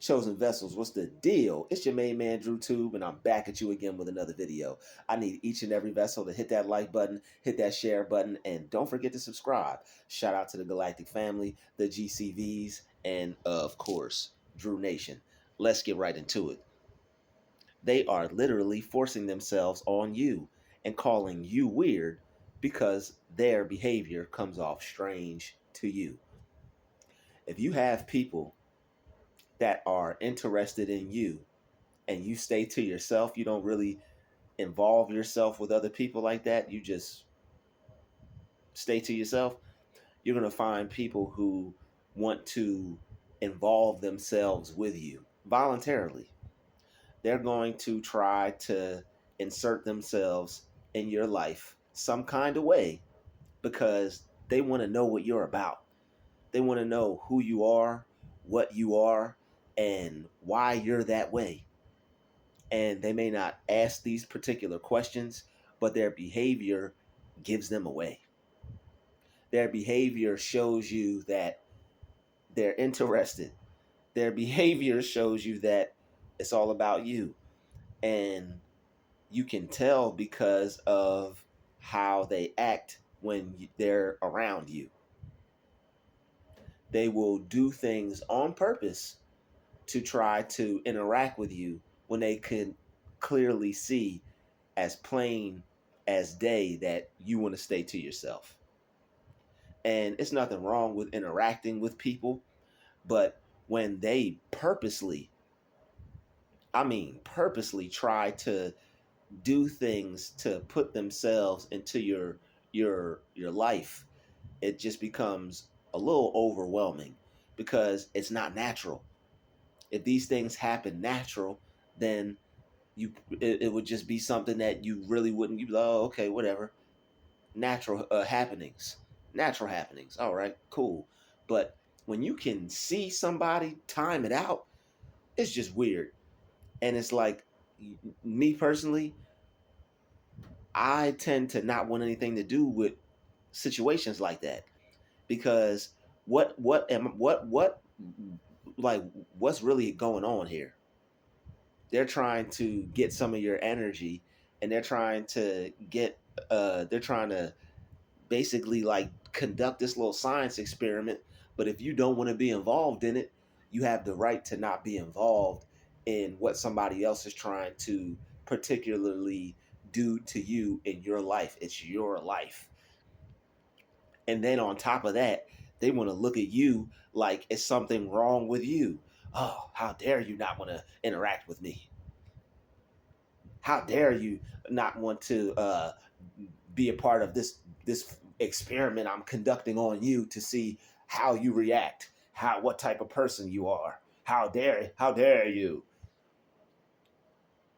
Chosen vessels, what's the deal? It's your main man, Druuill, and I'm back at you again with another video. I need each and every vessel to hit that like button, hit that share button, and don't forget to subscribe. Shout out to the Galactic family, the GCVs, and of course, Drew Nation. Let's get right into it. They are literally forcing themselves on you and calling you weird because their behavior comes off strange to you. If you have people that are interested in you and you stay to yourself, you don't really involve yourself with other people like that, you just stay to yourself, you're going to find people who want to involve themselves with you voluntarily. They're going to try to insert themselves in your life some kind of way because they want to know what you're about. They want to know who you are, what you are, and why you're that way. And they may not ask these particular questions, but their behavior gives them away. Their behavior shows you that they're interested. Their behavior shows you that it's all about you. And you can tell because of how they act when they're around you. They will do things on purpose to try to interact with you when they can clearly see as plain as day that you want to stay to yourself. And it's nothing wrong with interacting with people, but when they purposely, I mean purposely try to do things to put themselves into your life, it just becomes a little overwhelming because it's not natural. If these things happen natural, then it would just be something that you really wouldn't, you oh, okay, whatever. Natural happenings. Natural happenings. All right, cool. But when you can see somebody time it out, it's just weird. And it's like, me personally, I tend to not want anything to do with situations like that because what like what's really going on here? They're trying to get some of your energy, and they're trying to basically like conduct this little science experiment. But if you don't want to be involved in it, you have the right to not be involved in what somebody else is trying to particularly do to you in your life. It's your life. And then on top of that, they want to look at you like it's something wrong with you. Oh, how dare you not want to interact with me? How dare you not want to be a part of this experiment I'm conducting on you to see how you react, what type of person you are. How dare you?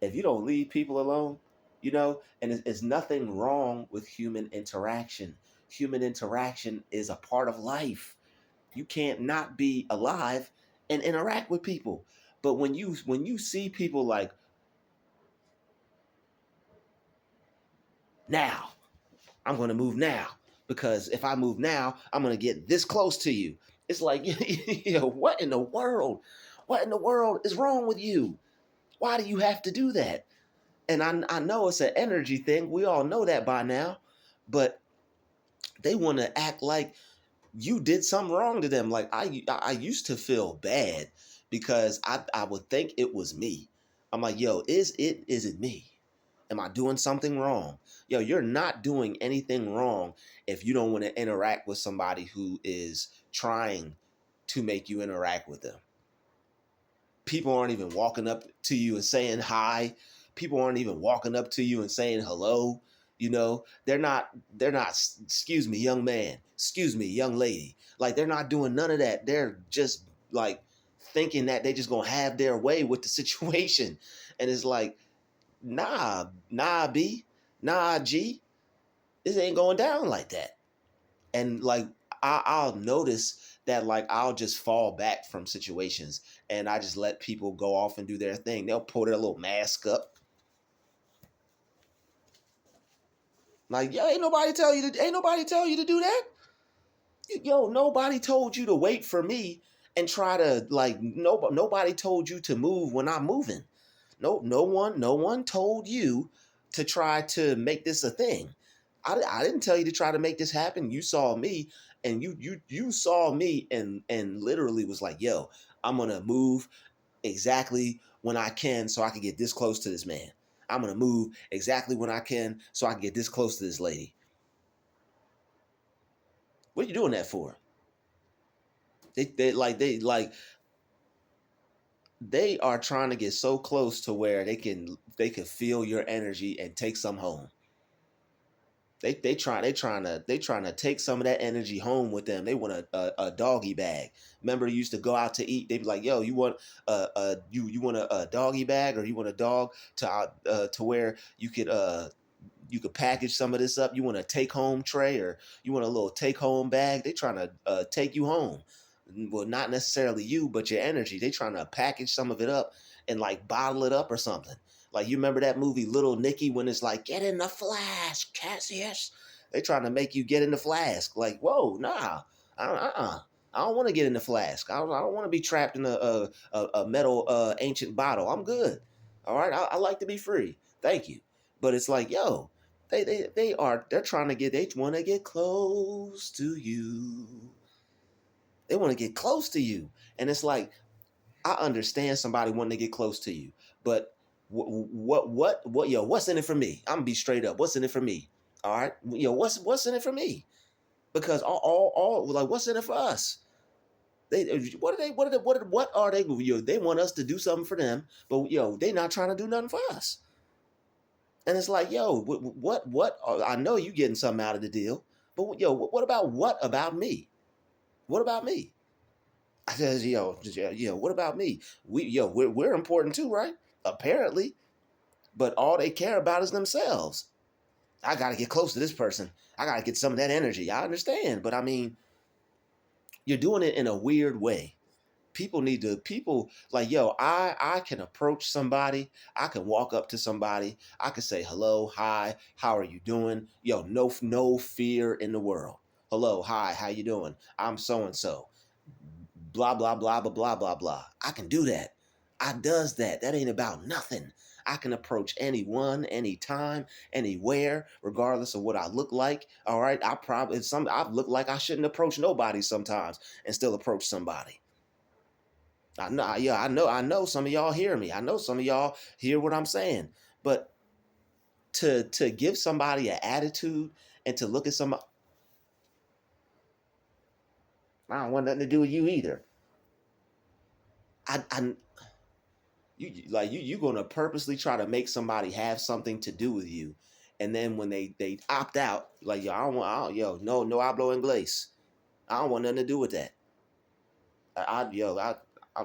If you don't leave people alone, and it's nothing wrong with human interaction. Human interaction is a part of life. You can't not be alive and interact with people. But when you see people like, now I'm going to move now, because if I move now, I'm going to get this close to you. It's like, what in the world? What in the world is wrong with you? Why do you have to do that? And I know it's an energy thing. We all know that by now. But they want to act like you did something wrong to them. Like I used to feel bad because I would think it was me. I'm like, yo, is it me? Am I doing something wrong? Yo, you're not doing anything wrong if you don't want to interact with somebody who is trying to make you interact with them. People aren't even walking up to you and saying hi. People aren't even walking up to you and saying hello. They're not, excuse me, young man, excuse me, young lady. Like, they're not doing none of that. They're just like thinking that they just gonna have their way with the situation. And it's like, nah, B, nah, G, this ain't going down like that. And like, I'll notice that, like, I'll just fall back from situations and I just let people go off and do their thing. They'll pull their little mask up. Like, yo, ain't nobody tell you to do that. Yo, nobody told you to wait for me and try to like nobody told you to move when I'm moving. No one told you to try to make this a thing. I didn't tell you to try to make this happen. You saw me, and you saw me, and literally was like, yo, I'm gonna move exactly when I can so I can get this close to this man. I'm gonna move exactly when I can so I can get this close to this lady. What are you doing that for? They are trying to get so close to where they can feel your energy and take some home. They trying to take some of that energy home with them. They want a doggy bag. Remember, you used to go out to eat. They'd be like, "Yo, you want you want a doggy bag, or you want a dog to where you could package some of this up. You want a take home tray, or you want a little take home bag. They trying to take you home. Well, not necessarily you, but your energy. They trying to package some of it up and like bottle it up or something. Like, you remember that movie Little Nicky, when it's like, get in the flask, Cassius. They trying to make you get in the flask. Like, whoa, nah, I don't want to get in the flask. I don't want to be trapped in a metal ancient bottle. I'm good. All right, I like to be free. Thank you. But it's like, yo, they're trying to they want to get close to you. They want to get close to you. And it's like, I understand somebody wanting to get close to you, but yo, what's in it for me? I'm gonna be straight up. What's in it for me? All right, yo, what's in it for me? Because all like, what's in it for us? They what are they? Yo, they want us to do something for them, but yo, they not trying to do nothing for us. And it's like, yo, what? I know you getting something out of the deal, but yo, what about me? What about me? I says, yo, what about me? We're important too, right? Apparently, but all they care about is themselves. I got to get close to this person. I got to get some of that energy. I understand, but I mean, you're doing it in a weird way. People like, yo, I can approach somebody. I can walk up to somebody. I can say hello, hi, how are you doing? Yo, no fear in the world. Hello, hi, how you doing? I'm so and so. Blah blah blah blah blah blah blah. I can do that. I does that. That ain't about nothing. I can approach anyone, anytime, anywhere, regardless of what I look like. All right. I look like I shouldn't approach nobody sometimes and still approach somebody. I know, yeah, I know some of y'all hear me. I know some of y'all hear what I'm saying. But to give somebody an attitude and to look at somebody, I don't want nothing to do with you either. I you gonna purposely try to make somebody have something to do with you, and then when they opt out, like, yo, yo, no hablo inglés. I don't want nothing to do with that. I'm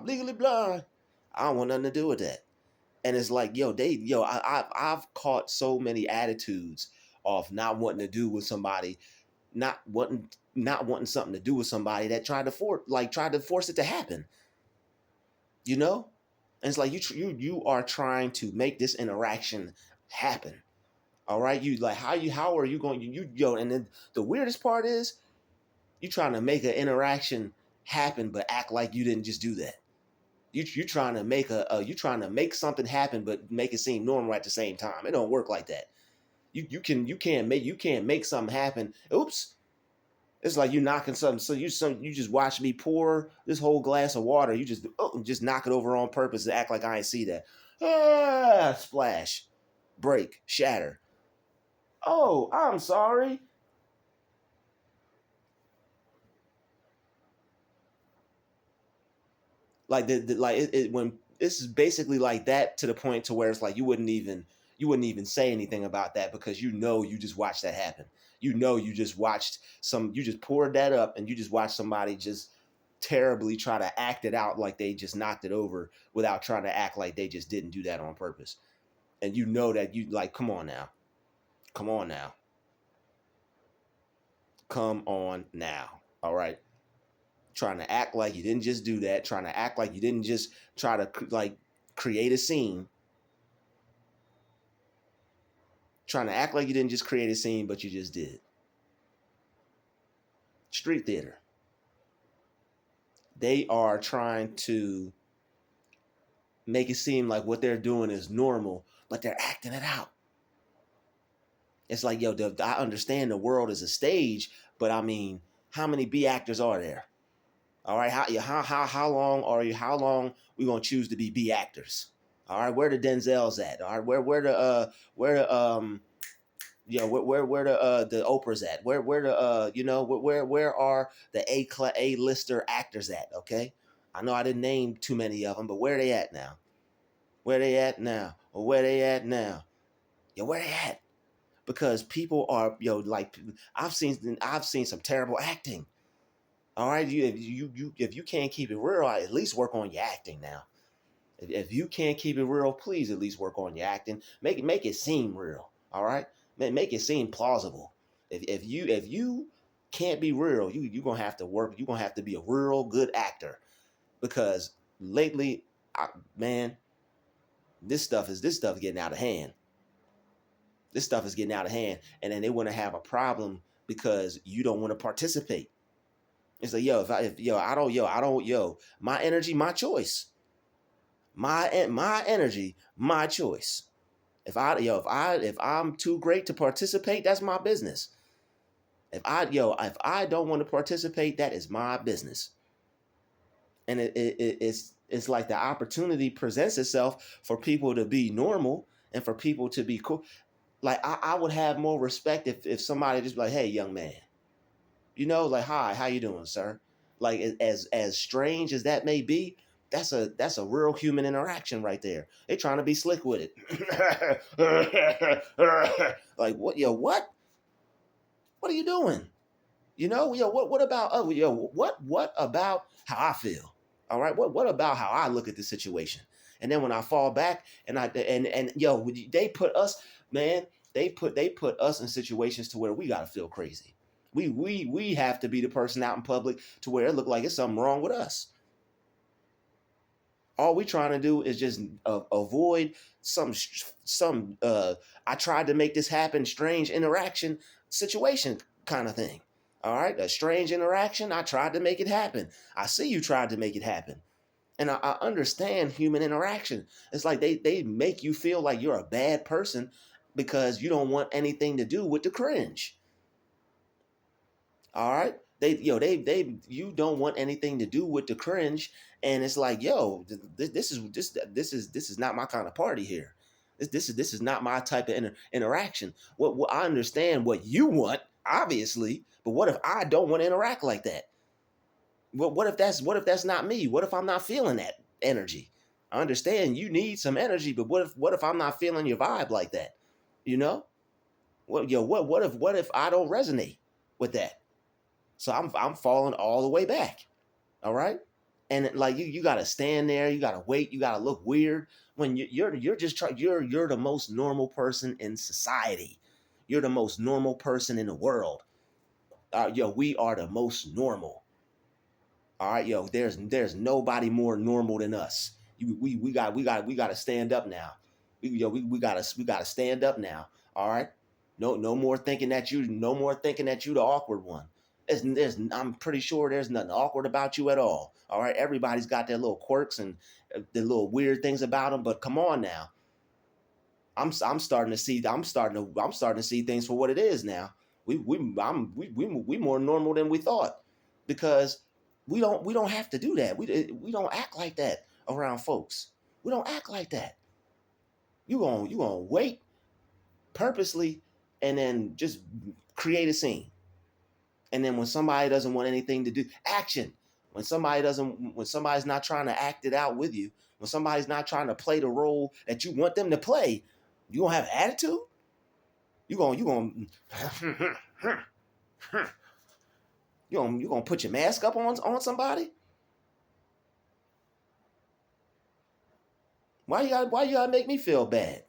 legally blind. I don't want nothing to do with that. And it's like, yo, I've caught so many attitudes of not wanting to do with somebody, not wanting something to do with somebody that tried to force it to happen. You know, and it's like, you are trying to make this interaction happen. All right, you like, how are you going, yo, and then the weirdest part is, you trying to make an interaction happen but act like you didn't just do that. You trying to make you trying to make something happen but make it seem normal at the same time. It don't work like that. You can't make something happen. Oops. It's like you knocking something. So you just watch me pour this whole glass of water. You just knock it over on purpose to act like I ain't see that. Splash, break, shatter. Oh, I'm sorry. Like like when this is basically like that, to the point to where it's like, you wouldn't even say anything about that, because you just watched that happen. You just poured that up, and you just watched somebody just terribly try to act it out like they just knocked it over, without trying to act like they just didn't do that on purpose. And you know that, you like, come on now. Come on now. Come on now. All right. Trying to act like you didn't just do that, trying to act like you didn't just try to like create a scene, trying to act like you didn't just create a scene, but you just did. Street theater. they are trying to make it seem like what they're doing is normal, but they're acting it out. It's like, yo, I understand the world is a stage, but I mean, how many B actors are there? All right, how long are you? How long we gonna choose to be B actors? All right, where the Denzels at? All right, where the where the Oprahs at? Where the where are the A-lister actors at? Okay, I know I didn't name too many of them, but where they at now? Where they at now? Or where they at now? Yo, where they at? Because people are, like, I've seen some terrible acting. All right, if you can't keep it real, at least work on your acting now. If you can't keep it real, please at least work on your acting. Make it seem real. All right, make it seem plausible. If you can't be real, you gonna have to work. You gonna have to be a real good actor, because lately, man, this stuff is getting out of hand. This stuff is getting out of hand, and then they want to have a problem because you don't want to participate. It's like, my energy, my choice. My energy, my choice. If I'm too great to participate, that's my business. If I don't want to participate, that is my business. And it's like the opportunity presents itself for people to be normal and for people to be cool. Like, I would have more respect if somebody just be like, hey, young man, like, hi, how you doing, sir? Like, as strange as that may be, that's a real human interaction right there. They trying to be slick with it. Like, what are you doing? What about what about how I feel? All right, what about how I look at the situation? And then when I fall back and they put us, man, they put us in situations to where we gotta feel crazy. We have to be the person out in public to where it look like it's something wrong with us. All we trying to do is just avoid some I tried to make this happen, strange interaction situation kind of thing. All right, a strange interaction. I tried to make it happen. I see you tried to make it happen. And I understand human interaction. It's like they make you feel like you're a bad person because you don't want anything to do with the cringe. All right. You don't want anything to do with the cringe, and it's like, this is not my kind of party here. This is not my type of interaction. What I understand what you want, obviously, but what if I don't want to interact like that? What if that's not me? What if I'm not feeling that energy? I understand you need some energy, but what if I'm not feeling your vibe like that? You know? What if I don't resonate with that? So I'm falling all the way back. All right. And like you gotta stand there, you gotta wait, you gotta look weird when you're just you're the most normal person in society. You're the most normal person in the world. We are the most normal. All right, there's nobody more normal than us. We got to stand up now. We gotta stand up now. All right, no more thinking that you the awkward one. I'm pretty sure there's nothing awkward about you at all. All right, everybody's got their little quirks and the little weird things about them. But come on now, I'm starting to see things for what it is now. We more normal than we thought, because we don't have to do that. We don't act like that around folks. We don't act like that. You gonna wait purposely and then just create a scene. And then when somebody doesn't want anything to do, action. When somebody's not trying to act it out with you, when somebody's not trying to play the role that you want them to play, you gonna have attitude. You gonna you gonna put your mask up on somebody? Why you gotta make me feel bad?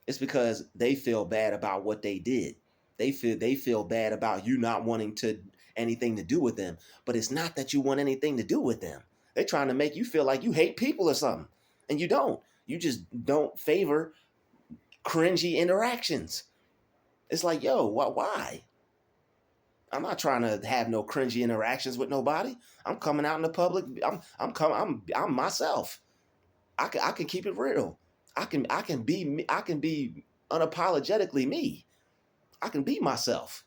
It's because they feel bad about what they did. They feel bad about you not wanting to anything to do with them. But it's not that you want anything to do with them. They're trying to make you feel like you hate people or something. And you don't. You just don't favor cringy interactions. It's like, why? I'm not trying to have no cringy interactions with nobody. I'm coming out in the public. I'm myself. I can keep it real. I can be me. I can be unapologetically me. I can be myself.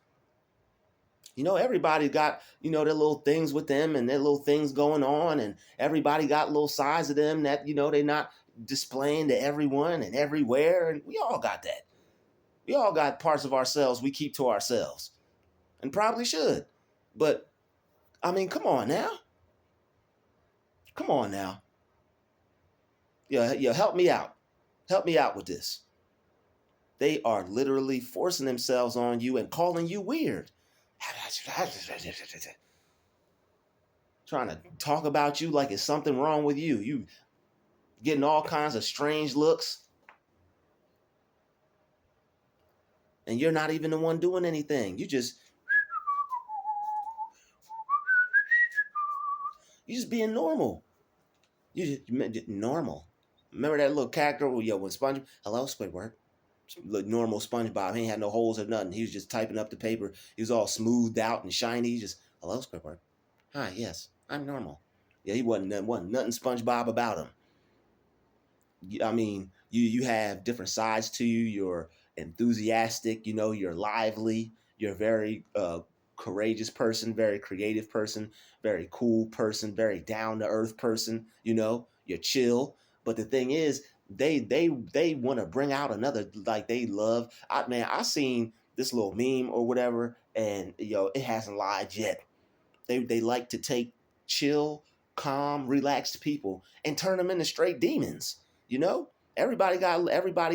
Everybody got, their little things with them and their little things going on, and everybody got little sides of them that, they're not displaying to everyone and everywhere. And we all got that. We all got parts of ourselves we keep to ourselves and probably should. But I mean, come on now. Come on now. Yeah, help me out. Help me out with this. They are literally forcing themselves on you and calling you weird. Trying to talk about you like it's something wrong with you. You getting all kinds of strange looks. And you're not even the one doing anything. You just being normal. You just normal. Remember that little character when SpongeBob, hello Squidward. Normal SpongeBob. He ain't had no holes or nothing. He was just typing up the paper. He was all smoothed out and shiny. Just, hello Squidward. Hi, yes, I'm normal. Yeah, he wasn't nothing SpongeBob about him. I mean, you have different sides to you. You're enthusiastic, you're lively, you're a very courageous person, very creative person, very cool person, very down to earth person, you're chill. But the thing is, they want to bring out another, like they love. I seen this little meme or whatever, and it hasn't lied yet. They like to take chill, calm, relaxed people and turn them into straight demons. Everybody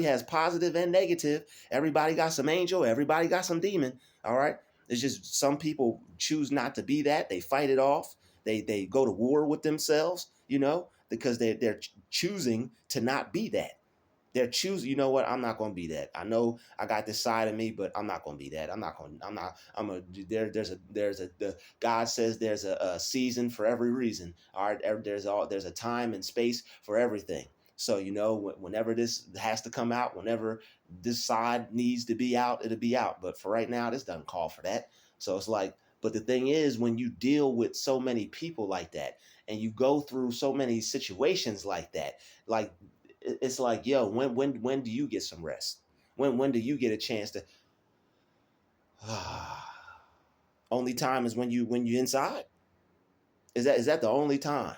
has positive and negative. Everybody got some angel. Everybody got some demon. All right. It's just some people choose not to be that. They fight it off. They go to war with themselves. Because they're choosing to not be that. They're choosing, you know what? I'm not going to be that. I know I got this side of me, but I'm not going to be that. The God says there's a season for every reason. All right. There's a time and space for everything. So, whenever this has to come out, whenever this side needs to be out, it'll be out. But for right now, this doesn't call for that. So it's like, but the thing is, when you deal with so many people like that, and you go through so many situations like that, like, it's like, when do you get some rest? When do you get a chance to? Only time is when you're inside. Is that the only time?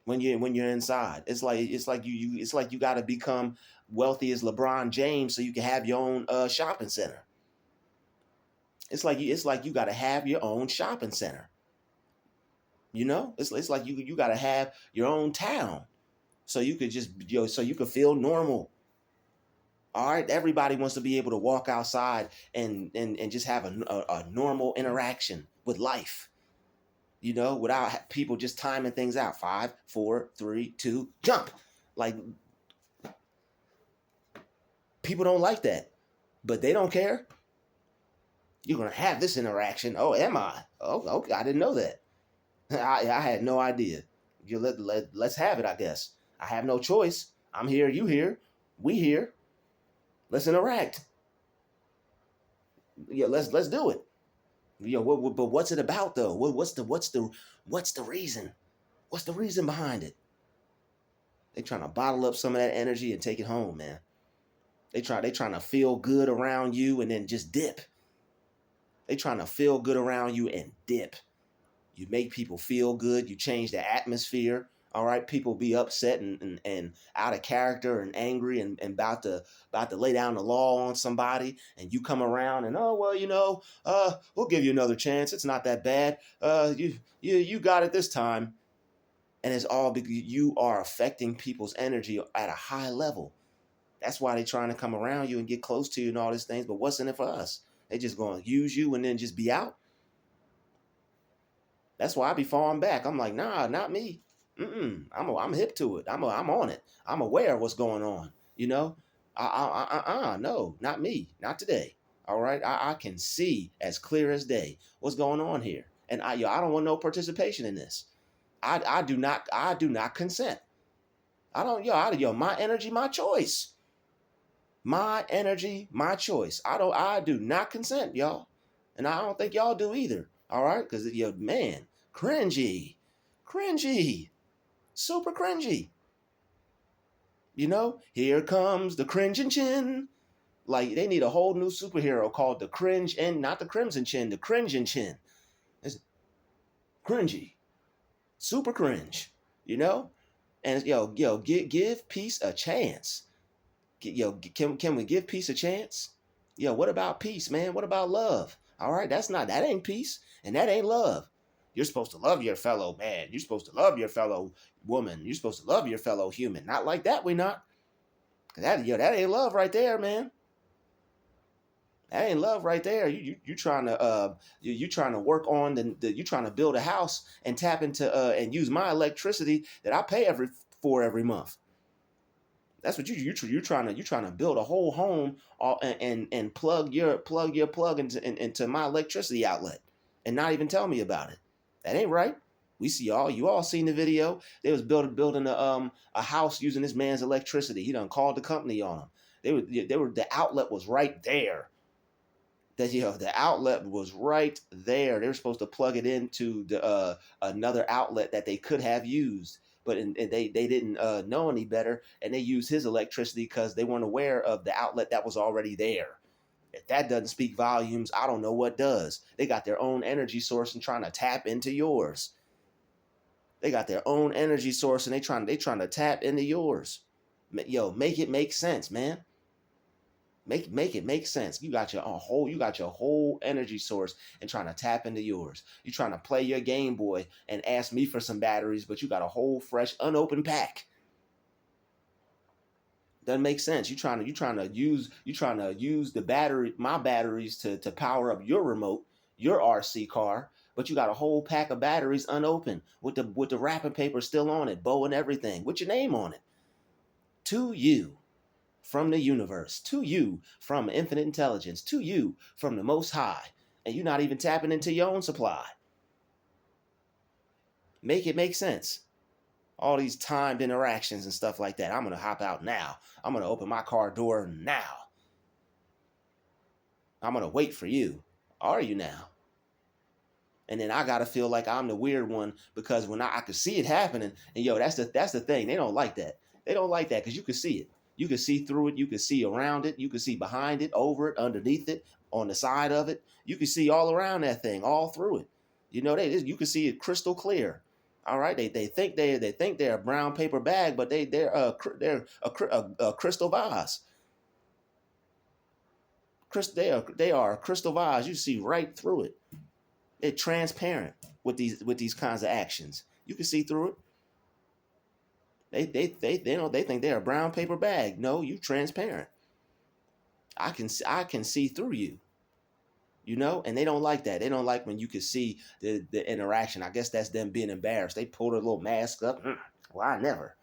When you're inside, it's like you got to become wealthy as LeBron James so you can have your own shopping center. It's like you got to have your own shopping center. It's like you got to have your own town so you could just so you could feel normal. All right, everybody wants to be able to walk outside and just have a normal interaction with life, without people just timing things out. 5, 4, 3, 2, jump. Like, people don't like that, but they don't care. You're gonna have this interaction. Oh, am I? Oh, okay, I didn't know that. I had no idea. Let's have it. I guess I have no choice. I'm here. You here? We here. Let's interact. Yeah, let's do it. But what's it about though? What's the reason? What's the reason behind it? They trying to bottle up some of that energy and take it home, man. They trying to feel good around you and then just dip. They trying to feel good around you and dip. You make people feel good. You change the atmosphere. All right, people be upset and out of character and angry and about to lay down the law on somebody, and you come around and, oh well, we'll give you another chance. It's not that bad. You got it this time, and it's all because you are affecting people's energy at a high level. That's why they're trying to come around you and get close to you and all these things. But what's in it for us? They just going to use you and then just be out. That's why I be falling back. I'm like, nah, not me. I'm hip to it. I'm on it. I'm aware of what's going on. No, not me. Not today. All right. I can see as clear as day what's going on here. And I don't want no participation in this. I do not consent. I don't, my energy, my choice. My energy, my choice. I do not consent, y'all. And I don't think y'all do either. All right, because man, cringy, cringy, super cringy. Here comes the cringing chin. Like, they need a whole new superhero called the cringe, and not the crimson chin, the cringing chin. It's cringy, super cringe. You know, and give peace a chance. Can we give peace a chance? What about peace, man? What about love? All right, that ain't peace, and that ain't love. You're supposed to love your fellow man. You're supposed to love your fellow woman. You're supposed to love your fellow human. Not like that, we not. That ain't love right there, man. That ain't love right there. You trying to you trying to work on you trying to build a house and tap into and use my electricity that I pay every month. That's what you're trying to build a whole home and plug your plug into my electricity outlet and not even tell me about it. That ain't right. You all seen the video. They was building a house using this man's electricity. He done called the company on them. The outlet was right there. The outlet was right there. They were supposed to plug it into the another outlet that they could have used, but they didn't know any better, and they used his electricity because they weren't aware of the outlet that was already there. If that doesn't speak volumes, I don't know what does. They got their own energy source and trying to tap into yours. They got their own energy source and they trying to tap into yours. Make it make sense, man. Make it make sense. You got your whole energy source and trying to tap into yours. You're trying to play your Game Boy and ask me for some batteries, but you got a whole fresh unopened pack. Doesn't make sense. You trying to use my batteries to power up your remote, your RC car, but you got a whole pack of batteries unopened with the wrapping paper still on it, bow and everything, with your name on it. To you. From the universe, to you from infinite intelligence, to you from the Most High, and you're not even tapping into your own supply. Make it make sense. All these timed interactions and stuff like that. I'm going to hop out now. I'm going to open my car door now. I'm going to wait for you. Are you now? And then I got to feel like I'm the weird one because when I could see it happening, and that's the thing. They don't like that. They don't like that because you can see it. You can see through it. You can see around it. You can see behind it, over it, underneath it, on the side of it. You can see all around that thing, all through it. You can see it crystal clear. All right, they think they're a brown paper bag, but they're a crystal vase. They are a crystal vase. You see right through it. They're transparent with these kinds of actions. You can see through it. They think they're a brown paper bag. No, you transparent. I can see through you. And they don't like that. They don't like when you can see the interaction. I guess that's them being embarrassed. They pull their little mask up. Well, I never.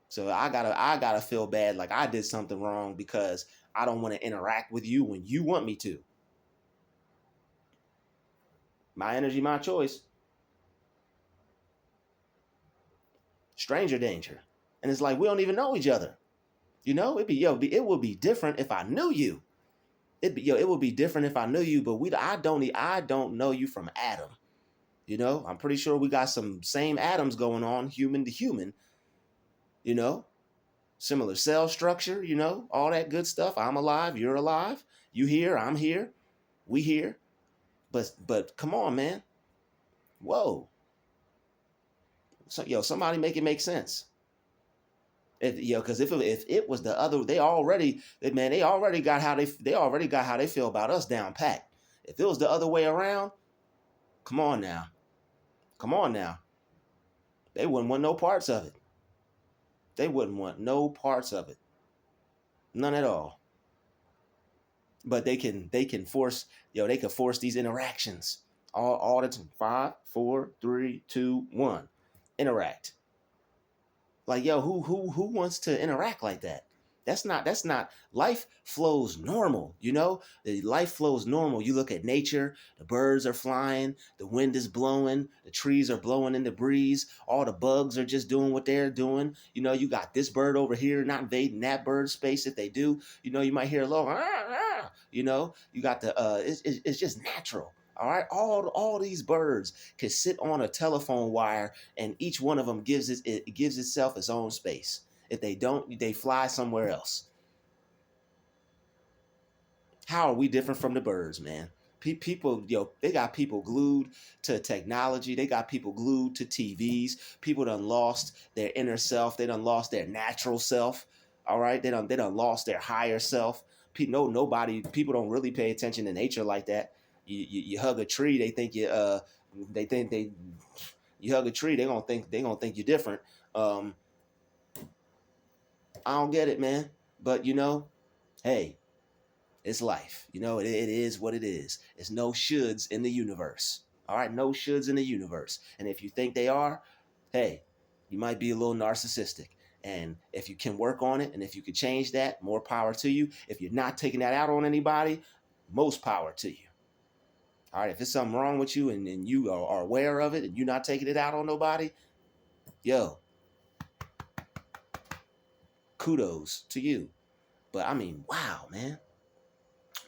So I gotta feel bad like I did something wrong because I don't want to interact with you when you want me to. My energy, my choice. Stranger danger. And it's like we don't even know each other. It would be different if I knew you. It would be different if I knew you, but I don't know you from Adam. I'm pretty sure we got some same atoms going on, human to human. Similar cell structure, all that good stuff. I'm alive, you're alive. You here, I'm here, we here. But come on, man. Whoa. So, somebody make it make sense. Because if it was the other, they already got how they feel about us down packed. If it was the other way around, come on now, they wouldn't want no parts of it. They wouldn't want no parts of it, none at all. But they can force they can force these interactions all the time. 5, 4, 3, 2, 1, interact. Like who wants to interact like that? That's not life flows normal, you know? The life flows normal. You look at nature, the birds are flying, the wind is blowing, the trees are blowing in the breeze, all the bugs are just doing what they're doing. You know, you got this bird over here not invading that bird's space. If they do, you know, you might hear a little you know, you got the it's just natural. All right, all these birds can sit on a telephone wire, and each one of them it gives itself its own space. If they don't, they fly somewhere else. How are we different from the birds, man? People, they got people glued to technology. They got people glued to TVs. People done lost their inner self. They done lost their natural self. All right, they done lost their higher self. People don't really pay attention to nature like that. You hug a tree, they think they you hug a tree, they gonna think you're different. Um, I don't get it, man. But hey, it's life. It is what it is. It's no shoulds in the universe. All right, no shoulds in the universe. And if you think they are, hey, you might be a little narcissistic. And if you can work on it, and if you can change that, more power to you. If you're not taking that out on anybody, most power to you. All right, if there's something wrong with you and you are aware of it and you're not taking it out on nobody, yo, kudos to you. But I mean, wow, man.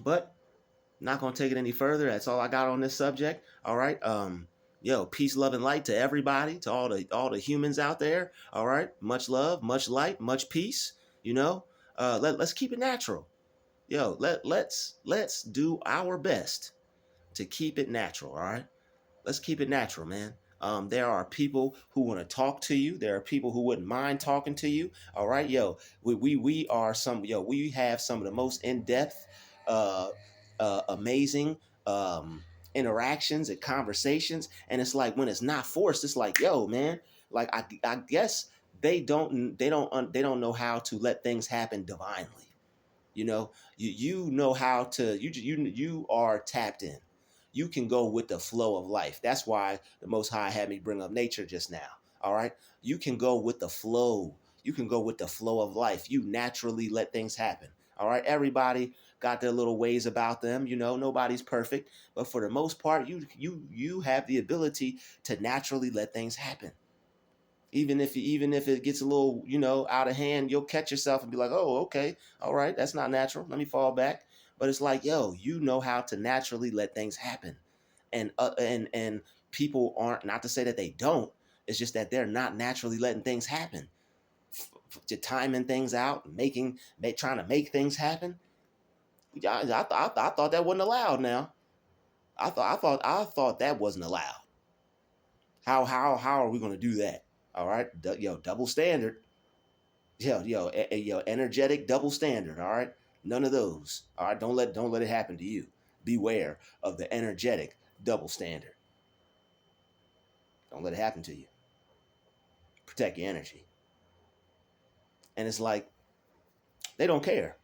But not gonna take it any further. That's all I got on this subject. All right. Peace, love, and light to everybody, to all the humans out there. All right. Much love, much light, much peace. Let's keep it natural. Let's do our best to keep it natural. All right. Let's keep it natural, man. There are people who want to talk to you. There are people who wouldn't mind talking to you. All right, we have some of the most in-depth, uh, amazing interactions and conversations. And it's like when it's not forced, it's like, yo, man, like I guess they don't know how to let things happen divinely. You know how to you are tapped in. You can go with the flow of life. That's why the Most High had me bring up nature just now. All right, you can go with the flow. You can go with the flow of life. You naturally let things happen. All right, everybody got their little ways about them. Nobody's perfect, but for the most part, you have the ability to naturally let things happen. Even if it gets a little out of hand, you'll catch yourself and be like, oh, okay, all right, that's not natural, let me fall back. But it's like, yo, you know how to naturally let things happen. And people aren't, not to say that they don't, it's just that they're not naturally letting things happen. To timing things out, trying to make things happen. I thought that wasn't allowed. Now I thought that wasn't allowed. How are we going to do that? All right, double standard. Energetic double standard. All right, none of those. All right, don't let it happen to you. Beware of the energetic double standard. Don't let it happen to you. Protect your energy. And it's like they don't care.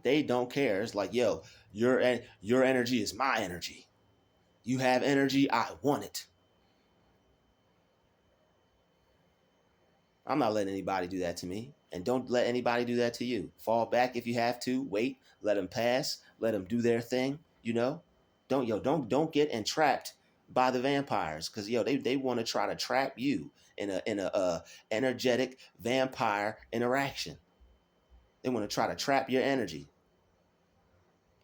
They don't care. It's like, yo, your energy is my energy. You have energy. I want it. I'm not letting anybody do that to me. And don't let anybody do that to you. Fall back if you have to. Wait. Let them pass. Let them do their thing. Don't get entrapped by the vampires, because they want to try to trap you in a energetic vampire interaction. They want to try to trap your energy.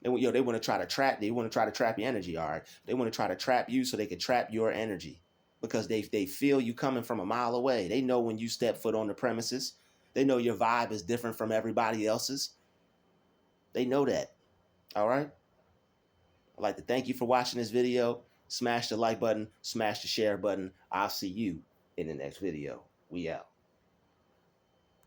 They want to try to trap. They want to try to trap your energy. All right. They want to try to trap you so they can trap your energy, because they feel you coming from a mile away. They know when you step foot on the premises. They know your vibe is different from everybody else's. They know that. All right. I'd like to thank you for watching this video. Smash the like button. Smash the share button. I'll see you in the next video. We out.